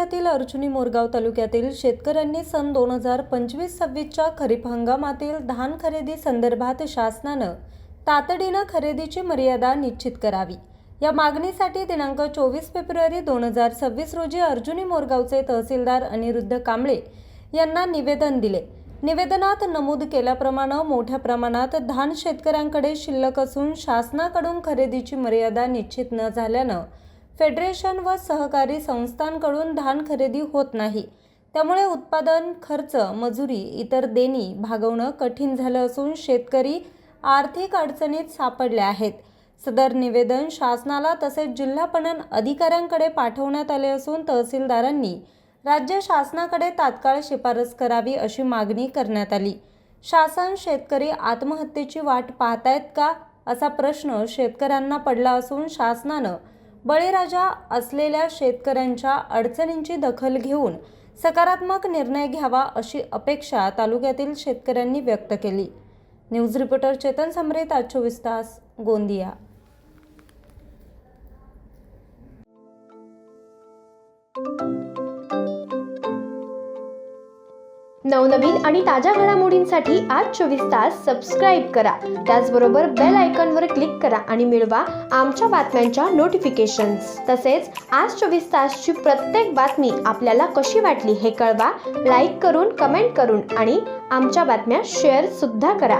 जिल्ह्यातील अर्जुनी मोरगाव तालुक्यातील शेतकऱ्यांनी सन 2025-26च्या खरीप हंगामातील धान खरेदी संदर्भात शासनानं तातडीनं खरेदीची मर्यादा निश्चित करावी या मागणीसाठी दिनांक 24 फेब्रुवारी 2026 रोजी अर्जुनी मोरगावचे तहसीलदार अनिरुद्ध कांबळे यांना निवेदन दिले। निवेदनात नमूद केल्याप्रमाणे मोठ्या प्रमाणात धान शेतकऱ्यांकडे शिल्लक असून शासनाकडून खरेदीची मर्यादा निश्चित न झाल्यानं फेडरेशन व सहकारी संस्थांकडून धान खरेदी होत नाही। त्यामुळे उत्पादन खर्च, मजुरी, इतर देणी भागवणं कठीण झालं असून शेतकरी आर्थिक अडचणीत सापडले आहेत। सदर निवेदन शासनाला तसेच जिल्हा पणन अधिकाऱ्यांकडे पाठवण्यात आले असून तहसीलदारांनी राज्य शासनाकडे तात्काळ शिफारस करावी अशी मागणी करण्यात आली। शासन शेतकरी आत्महत्येची वाट पाहतायत का असा प्रश्न शेतकऱ्यांना पडला असून शासनानं बळीराजा असलेल्या शेतकऱ्यांच्या अडचणींची दखल घेऊन सकारात्मक निर्णय घ्यावा अशी अपेक्षा तालुक्यातील शेतकऱ्यांनी व्यक्त केली। न्यूज रिपोर्टर चेतन समरेत, आज 24 तास, गोंदिया। नवनवीन आणि ताज्या घडामोडींसाठी आज 24 तास सबस्क्राईब करा। त्याचबरोबर बेल आयकॉनवर क्लिक करा आणि मिळवा आमच्या बातम्यांच्या नोटिफिकेशन्स। तसेच आज 24 तासची प्रत्येक बातमी आपल्याला कशी वाटली हे कळवा, लाईक करून, कमेंट करून आणि आमच्या बातम्या शेअर सुद्धा करा।